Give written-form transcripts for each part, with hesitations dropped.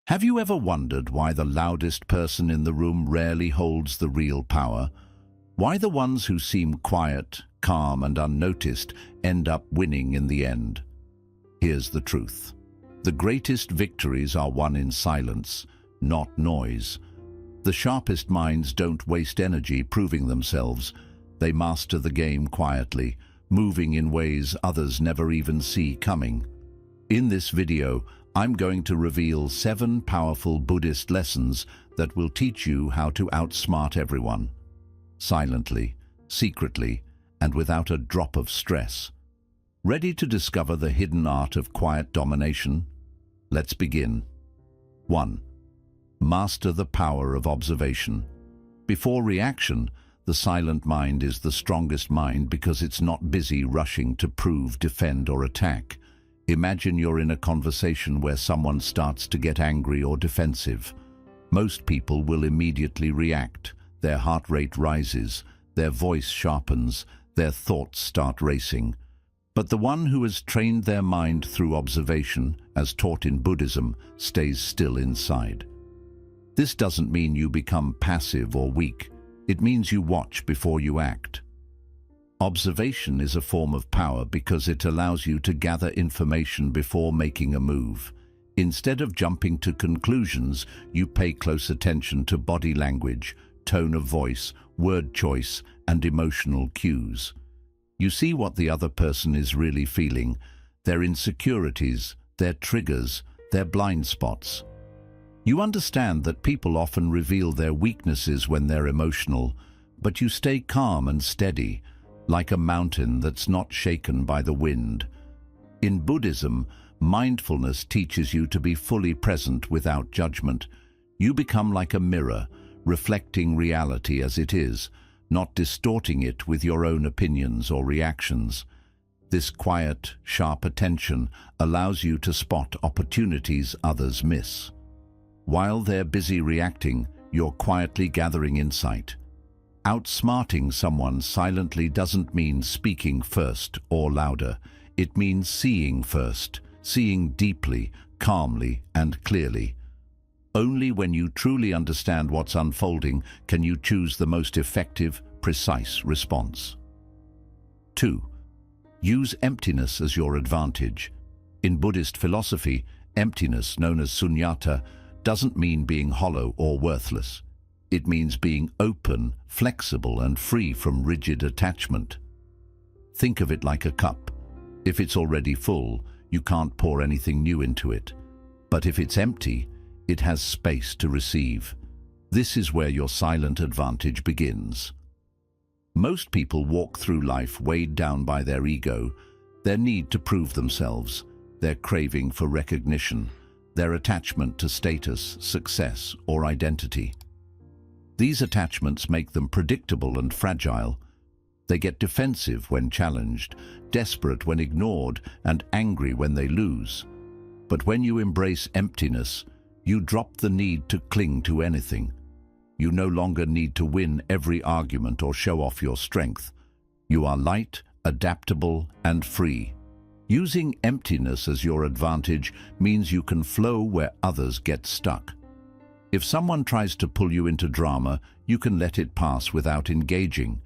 Have you ever wondered why the loudest person in the room rarely holds the real power? Why the ones who seem quiet, calm, and unnoticed end up winning in the end? Here's the truth. The greatest victories are won in silence, not noise. The sharpest minds don't waste energy proving themselves. They master the game quietly, moving in ways others never even see coming. In this video, I'm going to reveal 7 powerful Buddhist lessons that will teach you how to outsmart everyone. Silently, secretly, and without a drop of stress. Ready to discover the hidden art of quiet domination? Let's begin. 1. Master the power of observation. Before reaction, the silent mind is the strongest mind because it's not busy rushing to prove, defend, or attack. Imagine you're in a conversation where someone starts to get angry or defensive. Most people will immediately react. Their heart rate rises, their voice sharpens, their thoughts start racing. But the one who has trained their mind through observation, as taught in Buddhism, stays still inside. This doesn't mean you become passive or weak. It means you watch before you act. Observation is a form of power because it allows you to gather information before making a move. Instead of jumping to conclusions, you pay close attention to body language, tone of voice, word choice, and emotional cues. You see what the other person is really feeling, their insecurities, their triggers, their blind spots. You understand that people often reveal their weaknesses when they're emotional, but you stay calm and steady, like a mountain that's not shaken by the wind. In Buddhism, mindfulness teaches you to be fully present without judgment. You become like a mirror, reflecting reality as it is, not distorting it with your own opinions or reactions. This quiet, sharp attention allows you to spot opportunities others miss. While they're busy reacting, you're quietly gathering insight. Outsmarting someone silently doesn't mean speaking first or louder. It means seeing first, seeing deeply, calmly, and clearly. Only when you truly understand what's unfolding can you choose the most effective, precise response. 2. Use emptiness as your advantage. In Buddhist philosophy, emptiness, known as sunyata, doesn't mean being hollow or worthless. It means being open, flexible, and free from rigid attachment. Think of it like a cup. If it's already full, you can't pour anything new into it. But if it's empty, it has space to receive. This is where your silent advantage begins. Most people walk through life weighed down by their ego, their need to prove themselves, their craving for recognition, their attachment to status, success, or identity. These attachments make them predictable and fragile. They get defensive when challenged, desperate when ignored, and angry when they lose. But when you embrace emptiness, you drop the need to cling to anything. You no longer need to win every argument or show off your strength. You are light, adaptable, and free. Using emptiness as your advantage means you can flow where others get stuck. If someone tries to pull you into drama, you can let it pass without engaging.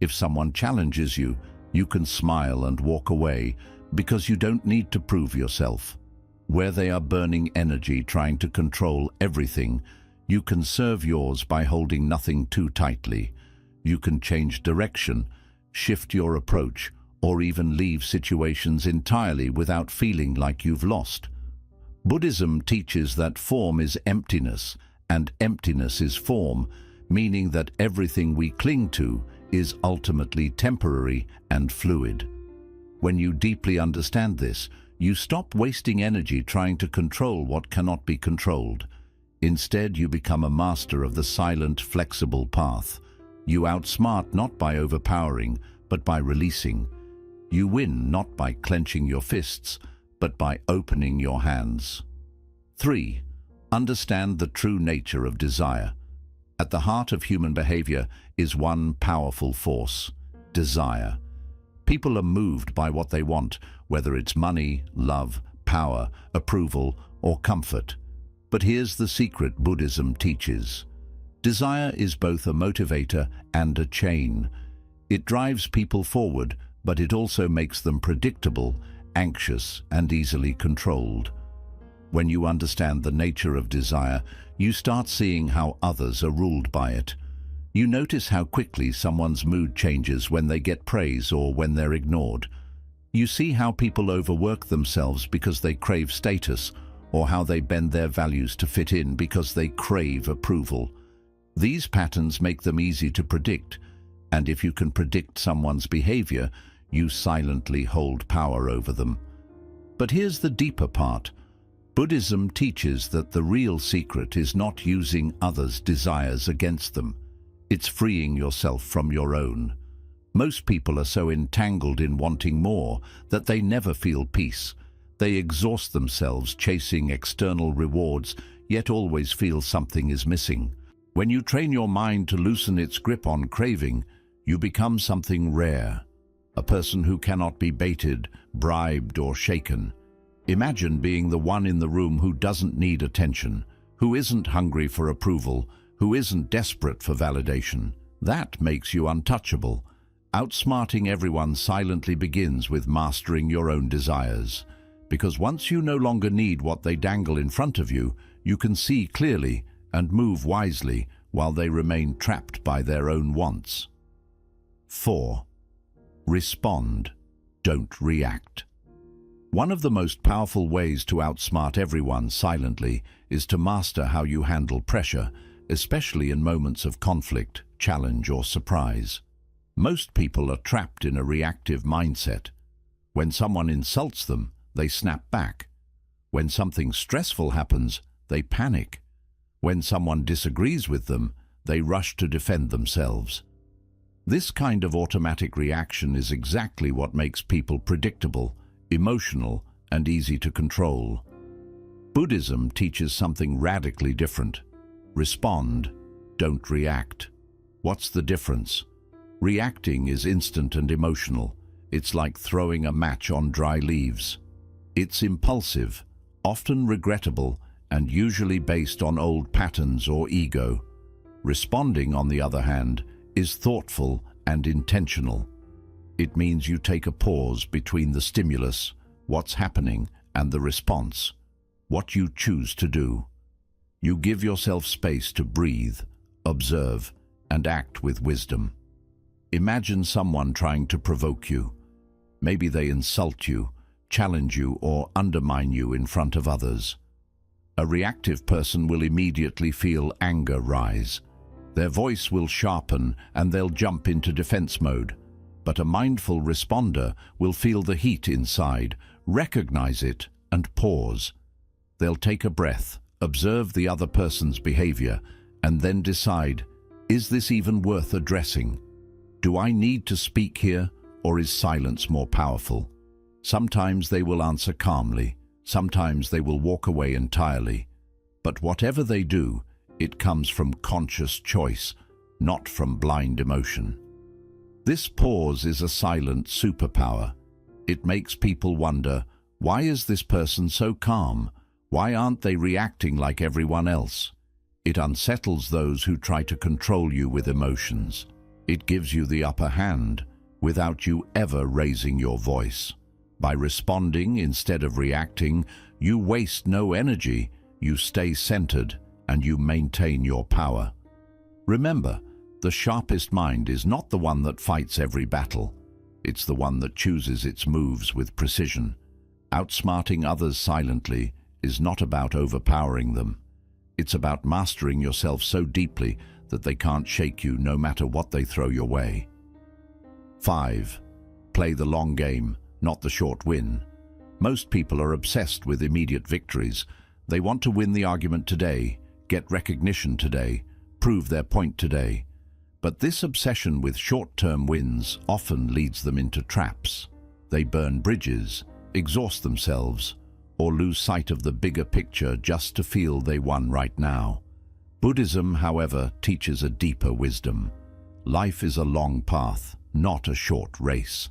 If someone challenges you, you can smile and walk away because you don't need to prove yourself. Where they are burning energy trying to control everything, you can serve yours by holding nothing too tightly. You can change direction, shift your approach, or even leave situations entirely without feeling like you've lost. Buddhism teaches that form is emptiness, and emptiness is form, meaning that everything we cling to is ultimately temporary and fluid. When you deeply understand this, you stop wasting energy trying to control what cannot be controlled. Instead, you become a master of the silent, flexible path. You outsmart not by overpowering, but by releasing. You win not by clenching your fists, but by opening your hands. 3. Understand the true nature of desire. At the heart of human behavior is one powerful force: desire. People are moved by what they want, whether it's money, love, power, approval, or comfort. But here's the secret Buddhism teaches. Desire is both a motivator and a chain. It drives people forward, but it also makes them predictable, anxious, and easily controlled. When you understand the nature of desire, you start seeing how others are ruled by it. You notice how quickly someone's mood changes when they get praise or when they're ignored. You see how people overwork themselves because they crave status, or how they bend their values to fit in because they crave approval. These patterns make them easy to predict, and if you can predict someone's behavior, you silently hold power over them. But here's the deeper part. Buddhism teaches that the real secret is not using others' desires against them. It's freeing yourself from your own. Most people are so entangled in wanting more that they never feel peace. They exhaust themselves chasing external rewards, yet always feel something is missing. When you train your mind to loosen its grip on craving, you become something rare, a person who cannot be baited, bribed, or shaken. Imagine being the one in the room who doesn't need attention, who isn't hungry for approval, who isn't desperate for validation. That makes you untouchable. Outsmarting everyone silently begins with mastering your own desires. Because once you no longer need what they dangle in front of you, you can see clearly and move wisely while they remain trapped by their own wants. 4. Respond. Don't react. One of the most powerful ways to outsmart everyone silently is to master how you handle pressure, especially in moments of conflict, challenge, or surprise. Most people are trapped in a reactive mindset. When someone insults them, they snap back. When something stressful happens, they panic. When someone disagrees with them, they rush to defend themselves. This kind of automatic reaction is exactly what makes people predictable, emotional, and easy to control. Buddhism teaches something radically different. Respond, don't react. What's the difference? Reacting is instant and emotional. It's like throwing a match on dry leaves. It's impulsive, often regrettable, and usually based on old patterns or ego. Responding, on the other hand, is thoughtful and intentional. It means you take a pause between the stimulus, what's happening, and the response, what you choose to do. You give yourself space to breathe, observe, and act with wisdom. Imagine someone trying to provoke you. Maybe they insult you, challenge you, or undermine you in front of others. A reactive person will immediately feel anger rise. Their voice will sharpen and they'll jump into defense mode. But a mindful responder will feel the heat inside, recognize it, and pause. They'll take a breath, observe the other person's behavior, and then decide, is this even worth addressing? Do I need to speak here, or is silence more powerful? Sometimes they will answer calmly, sometimes they will walk away entirely. But whatever they do, it comes from conscious choice, not from blind emotion. This pause is a silent superpower. It makes people wonder, why is this person so calm? Why aren't they reacting like everyone else? It unsettles those who try to control you with emotions. It gives you the upper hand without you ever raising your voice. By responding instead of reacting, you waste no energy, you stay centered, and you maintain your power. Remember, the sharpest mind is not the one that fights every battle. It's the one that chooses its moves with precision. Outsmarting others silently is not about overpowering them. It's about mastering yourself so deeply that they can't shake you no matter what they throw your way. 5. Play the long game, not the short win. Most people are obsessed with immediate victories. They want to win the argument today, get recognition today, prove their point today. But this obsession with short-term wins often leads them into traps. They burn bridges, exhaust themselves, or lose sight of the bigger picture just to feel they won right now. Buddhism, however, teaches a deeper wisdom. Life is a long path, not a short race.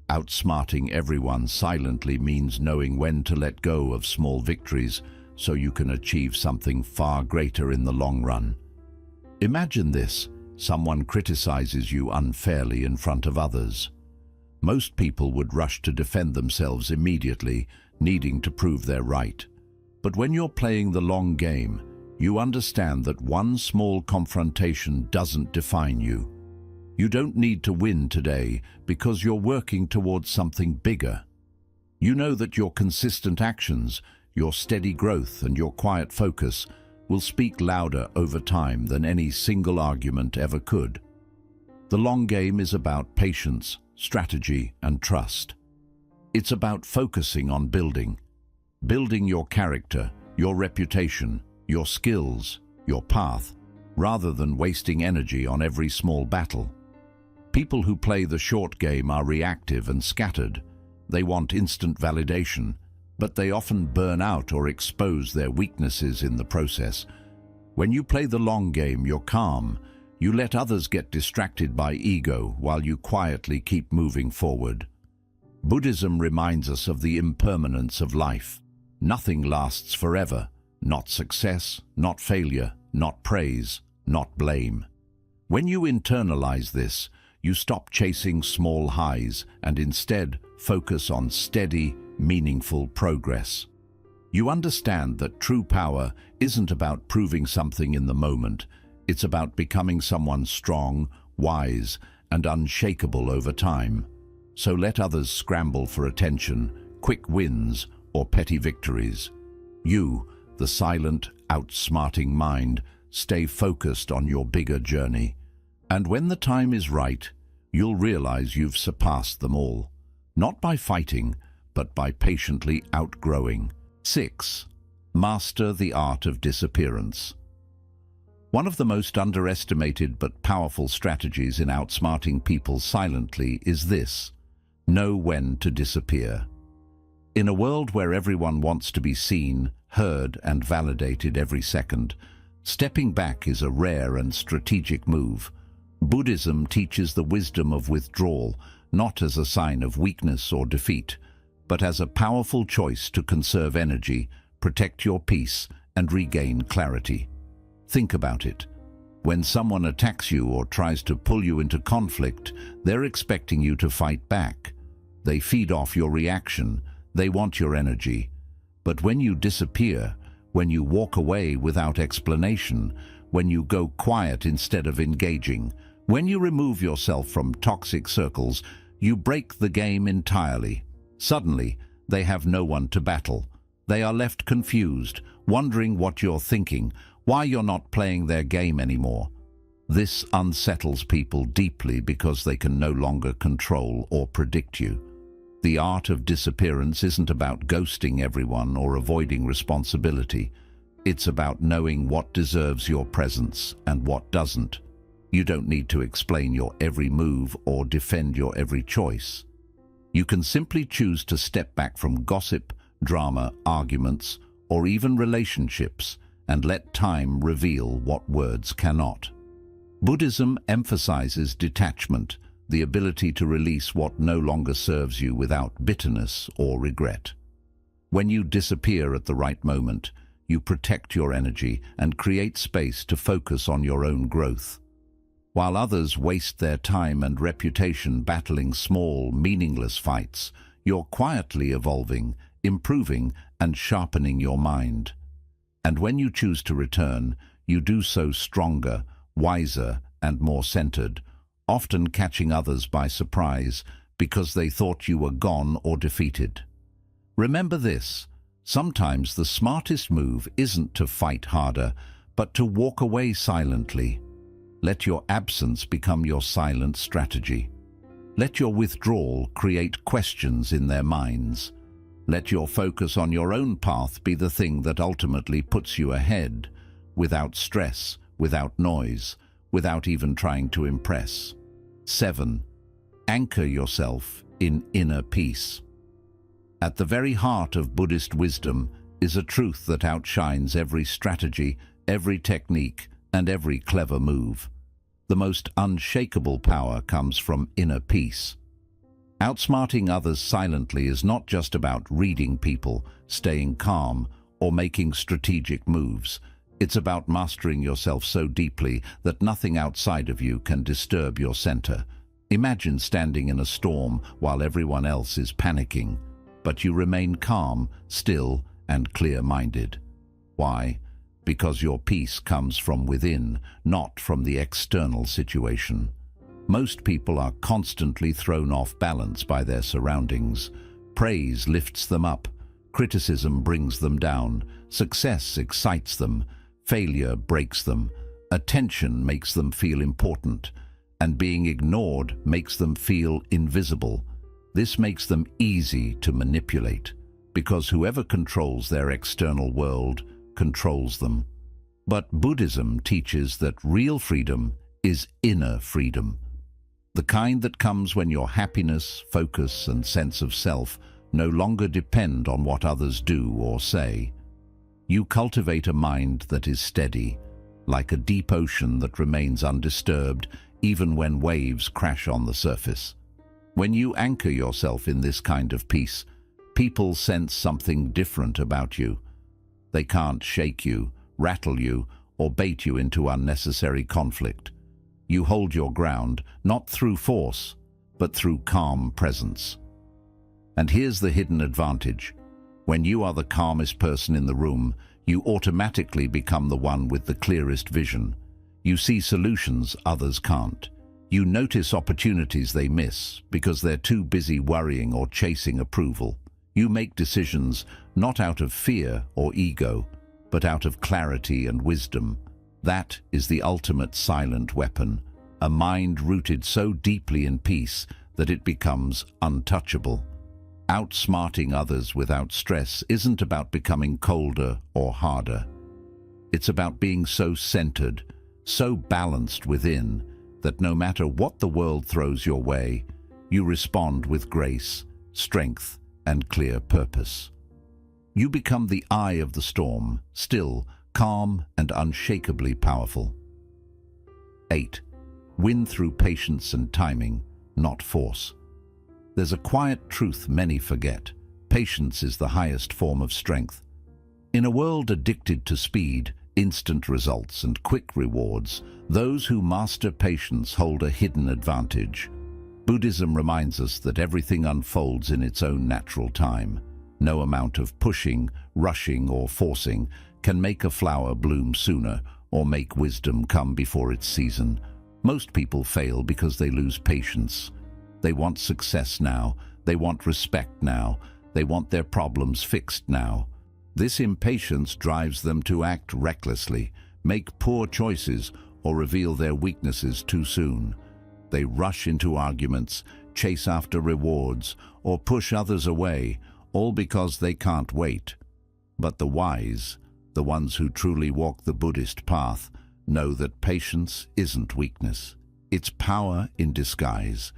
Outsmarting everyone silently means knowing when to let go of small victories, so you can achieve something far greater in the long run. Imagine this: someone criticizes you unfairly in front of others. Most people would rush to defend themselves immediately, needing to prove they're right. But when you're playing the long game, you understand that one small confrontation doesn't define you. You don't need to win today because you're working towards something bigger. You know that your consistent actions, your steady growth, and your quiet focus will speak louder over time than any single argument ever could. The long game is about patience, strategy, and trust. It's about focusing on building your character, your reputation, your skills, your path, rather than wasting energy on every small battle. People who play the short game are reactive and scattered. They want instant validation, but they often burn out or expose their weaknesses in the process. When you play the long game, you're calm. You let others get distracted by ego while you quietly keep moving forward. Buddhism reminds us of the impermanence of life. Nothing lasts forever. Not success, not failure, not praise, not blame. When you internalize this, you stop chasing small highs and instead focus on steady, meaningful progress. You understand that true power isn't about proving something in the moment. It's about becoming someone strong, wise, and unshakable over time. So let others scramble for attention, quick wins, or petty victories. You, the silent, outsmarting mind, stay focused on your bigger journey. And when the time is right, you'll realize you've surpassed them all. Not by fighting, but by patiently outgrowing. 6. Master the art of disappearance. One of the most underestimated but powerful strategies in outsmarting people silently is this: know when to disappear. In a world where everyone wants to be seen, heard, and validated every second, stepping back is a rare and strategic move. Buddhism teaches the wisdom of withdrawal, not as a sign of weakness or defeat, but as a powerful choice to conserve energy, protect your peace, and regain clarity. Think about it. When someone attacks you or tries to pull you into conflict, they're expecting you to fight back. They feed off your reaction. They want your energy. But when you disappear, when you walk away without explanation, when you go quiet instead of engaging, when you remove yourself from toxic circles, you break the game entirely. Suddenly, they have no one to battle. They are left confused, wondering what you're thinking, why you're not playing their game anymore. This unsettles people deeply because they can no longer control or predict you. The art of disappearance isn't about ghosting everyone or avoiding responsibility. It's about knowing what deserves your presence and what doesn't. You don't need to explain your every move or defend your every choice. You can simply choose to step back from gossip, drama, arguments, or even relationships and let time reveal what words cannot. Buddhism emphasizes detachment, the ability to release what no longer serves you without bitterness or regret. When you disappear at the right moment, you protect your energy and create space to focus on your own growth. While others waste their time and reputation battling small, meaningless fights, you're quietly evolving, improving, and sharpening your mind. And when you choose to return, you do so stronger, wiser, and more centered, often catching others by surprise because they thought you were gone or defeated. Remember this: sometimes the smartest move isn't to fight harder, but to walk away silently. Let your absence become your silent strategy. Let your withdrawal create questions in their minds. Let your focus on your own path be the thing that ultimately puts you ahead, without stress, without noise, without even trying to impress. 7. Anchor yourself in inner peace. At the very heart of Buddhist wisdom is a truth that outshines every strategy, every technique, and every clever move. The most unshakable power comes from inner peace. Outsmarting others silently is not just about reading people, staying calm, or making strategic moves. It's about mastering yourself so deeply that nothing outside of you can disturb your center. Imagine standing in a storm while everyone else is panicking, but you remain calm, still, and clear-minded. Why? Because your peace comes from within, not from the external situation. Most people are constantly thrown off balance by their surroundings. Praise lifts them up, criticism brings them down, success excites them, failure breaks them, attention makes them feel important, and being ignored makes them feel invisible. This makes them easy to manipulate, because whoever controls their external world controls them. But Buddhism teaches that real freedom is inner freedom, the kind that comes when your happiness, focus, and sense of self no longer depend on what others do or say. You cultivate a mind that is steady, like a deep ocean that remains undisturbed even when waves crash on the surface. When you anchor yourself in this kind of peace, people sense something different about you. They can't shake you, rattle you, or bait you into unnecessary conflict. You hold your ground, not through force, but through calm presence. And here's the hidden advantage. When you are the calmest person in the room, you automatically become the one with the clearest vision. You see solutions others can't. You notice opportunities they miss because they're too busy worrying or chasing approval. You make decisions not out of fear or ego, but out of clarity and wisdom. That is the ultimate silent weapon, a mind rooted so deeply in peace that it becomes untouchable. Outsmarting others without stress isn't about becoming colder or harder. It's about being so centered, so balanced within, that no matter what the world throws your way, you respond with grace, strength, and clear purpose. You become the eye of the storm, still, calm, and unshakably powerful. 8. Win through patience and timing, not force. There's a quiet truth many forget. Patience is the highest form of strength. In a world addicted to speed, instant results, and quick rewards, those who master patience hold a hidden advantage. Buddhism reminds us that everything unfolds in its own natural time. No amount of pushing, rushing, or forcing can make a flower bloom sooner or make wisdom come before its season. Most people fail because they lose patience. They want success now, they want respect now, they want their problems fixed now. This impatience drives them to act recklessly, make poor choices, or reveal their weaknesses too soon. They rush into arguments, chase after rewards, or push others away, all because they can't wait. But the wise, the ones who truly walk the Buddhist path, know that patience isn't weakness. It's power in disguise.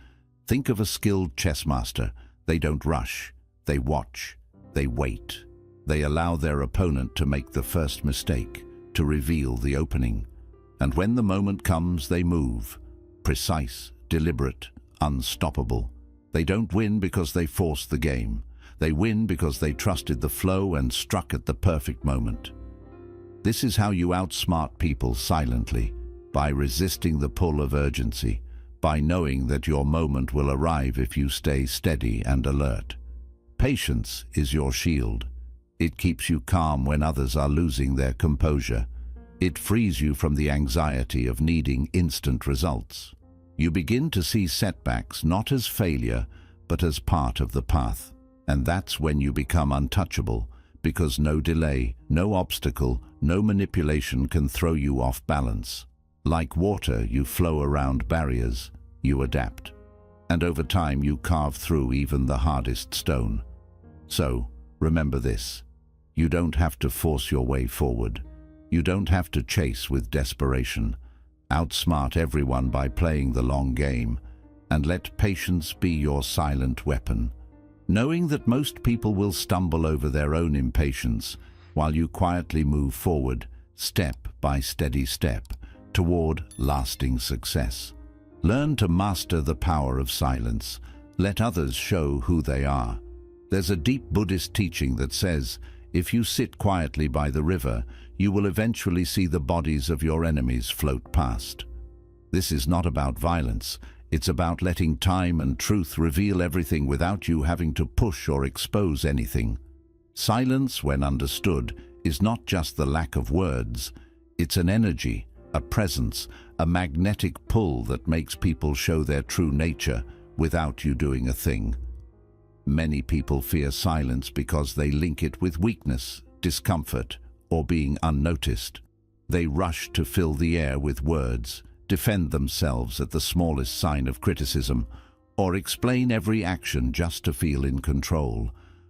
Think of a skilled chess master. They don't rush. They watch. They wait. They allow their opponent to make the first mistake, to reveal the opening. And when the moment comes, they move. Precise, deliberate, unstoppable. They don't win because they forced the game. They win because they trusted the flow and struck at the perfect moment. This is how you outsmart people silently, by resisting the pull of urgency, by knowing that your moment will arrive if you stay steady and alert. Patience is your shield. It keeps you calm when others are losing their composure. It frees you from the anxiety of needing instant results. You begin to see setbacks not as failure, but as part of the path. And that's when you become untouchable, because no delay, no obstacle, no manipulation can throw you off balance. Like water, you flow around barriers, you adapt. And over time you carve through even the hardest stone. So, remember this. You don't have to force your way forward. You don't have to chase with desperation. Outsmart everyone by playing the long game, and let patience be your silent weapon. Knowing that most people will stumble over their own impatience, while you quietly move forward, step by steady step, toward lasting success. Learn to master the power of silence. Let others show who they are. There's a deep Buddhist teaching that says, If you sit quietly by the river, you will eventually see the bodies of your enemies float past. This is not about violence. It's about letting time and truth reveal everything without you having to push or expose anything. Silence, when understood, is not just the lack of words. It's an energy, a presence, a magnetic pull that makes people show their true nature without you doing a thing. Many people fear silence because they link it with weakness, discomfort, or being unnoticed. They rush to fill the air with words, defend themselves at the smallest sign of criticism, or explain every action just to feel in control.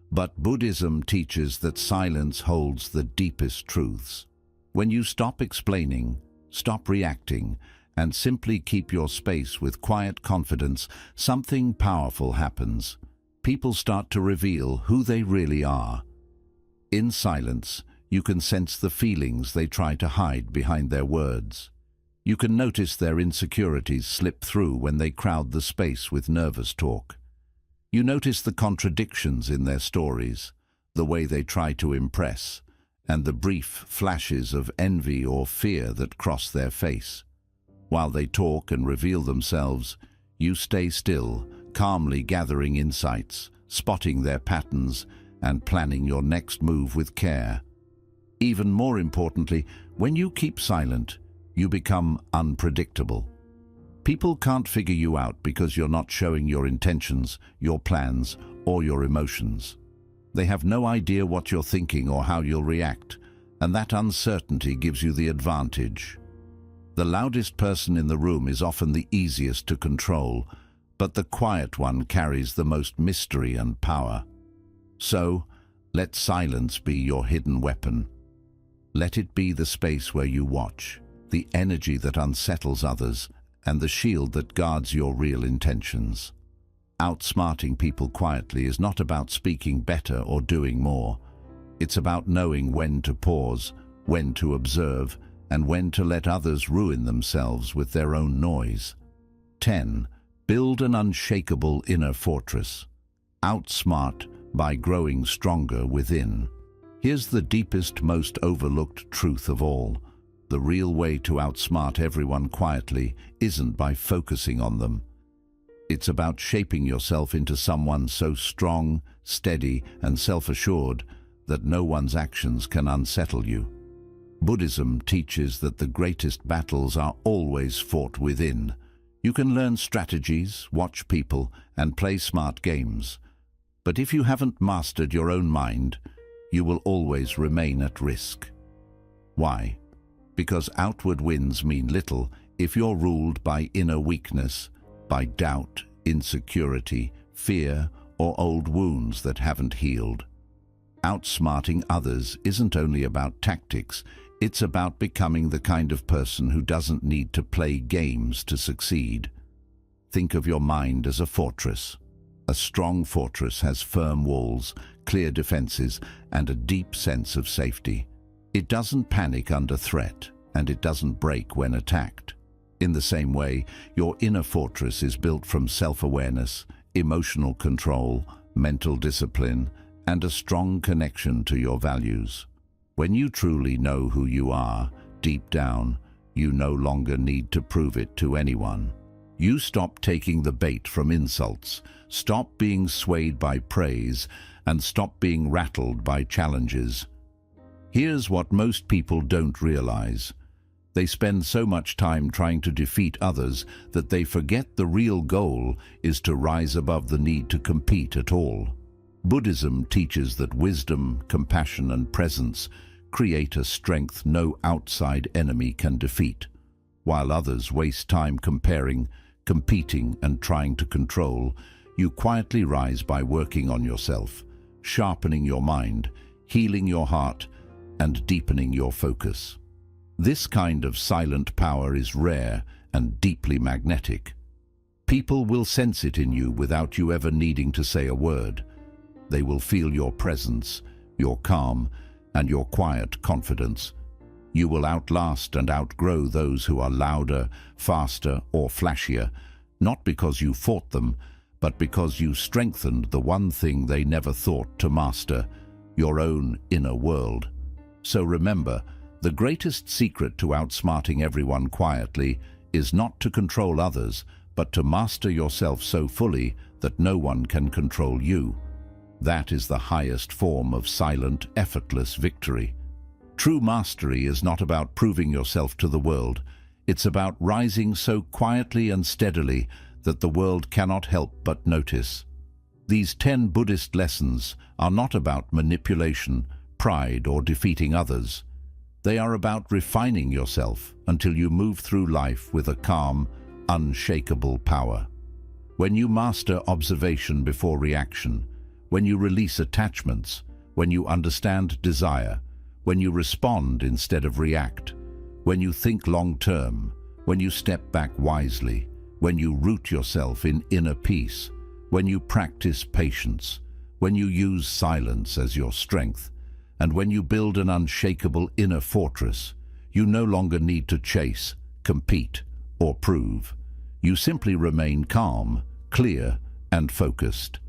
But Buddhism teaches that silence holds the deepest truths. When you stop explaining, stop reacting, and simply keep your space with quiet confidence, something powerful happens. People start to reveal who they really are. In silence, you can sense the feelings they try to hide behind their words. You can notice their insecurities slip through when they crowd the space with nervous talk. You notice the contradictions in their stories, the way they try to impress, and the brief flashes of envy or fear that cross their face. While they talk and reveal themselves, you stay still, calmly gathering insights, spotting their patterns, and planning your next move with care. Even more importantly, when you keep silent, you become unpredictable. People can't figure you out because you're not showing your intentions, your plans, or your emotions. They have no idea what you're thinking or how you'll react, and that uncertainty gives you the advantage. The loudest person in the room is often the easiest to control, but the quiet one carries the most mystery and power. So, let silence be your hidden weapon. Let it be the space where you watch, the energy that unsettles others, and the shield that guards your real intentions. Outsmarting people quietly is not about speaking better or doing more. It's about knowing when to pause, when to observe, and when to let others ruin themselves with their own noise. 10. Build an unshakable inner fortress. Outsmart by growing stronger within. Here's the deepest, most overlooked truth of all. The real way to outsmart everyone quietly isn't by focusing on them. It's about shaping yourself into someone so strong, steady, and self-assured that no one's actions can unsettle you. Buddhism teaches that the greatest battles are always fought within. You can learn strategies, watch people, and play smart games. But if you haven't mastered your own mind, you will always remain at risk. Why? Because outward wins mean little if you're ruled by inner weakness, by doubt, insecurity, fear, or old wounds that haven't healed. Outsmarting others isn't only about tactics, it's about becoming the kind of person who doesn't need to play games to succeed. Think of your mind as a fortress. A strong fortress has firm walls, clear defenses, and a deep sense of safety. It doesn't panic under threat, and it doesn't break when attacked. In the same way, your inner fortress is built from self-awareness, emotional control, mental discipline, and a strong connection to your values. When you truly know who you are, deep down, you no longer need to prove it to anyone. You stop taking the bait from insults, stop being swayed by praise, and stop being rattled by challenges. Here's what most people don't realize. They spend so much time trying to defeat others that they forget the real goal is to rise above the need to compete at all. Buddhism teaches that wisdom, compassion, and presence create a strength no outside enemy can defeat. While others waste time comparing, competing, and trying to control, you quietly rise by working on yourself, sharpening your mind, healing your heart, and deepening your focus. This kind of silent power is rare and deeply magnetic. People will sense it in you without you ever needing to say a word. They will feel your presence, your calm, and your quiet confidence. You will outlast and outgrow those who are louder, faster, or flashier, not because you fought them, but because you strengthened the one thing they never thought to master, your own inner world. So remember, the greatest secret to outsmarting everyone quietly is not to control others, but to master yourself so fully that no one can control you. That is the highest form of silent, effortless victory. True mastery is not about proving yourself to the world. It's about rising so quietly and steadily that the world cannot help but notice. These 10 Buddhist lessons are not about manipulation, pride, or defeating others. They are about refining yourself until you move through life with a calm, unshakable power. When you master observation before reaction, when you release attachments, when you understand desire, when you respond instead of react, when you think long-term, when you step back wisely, when you root yourself in inner peace, when you practice patience, when you use silence as your strength, and when you build an unshakable inner fortress, you no longer need to chase, compete, or prove. You simply remain calm, clear, and focused.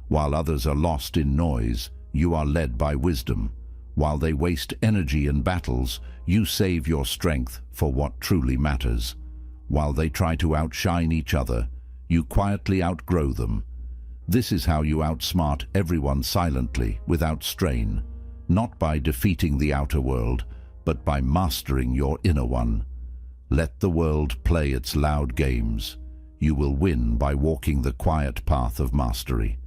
While others are lost in noise, you are led by wisdom. While they waste energy in battles, you save your strength for what truly matters. While they try to outshine each other, you quietly outgrow them. This is how you outsmart everyone silently, without strain, not by defeating the outer world, but by mastering your inner one. Let the world play its loud games. You will win by walking the quiet path of mastery.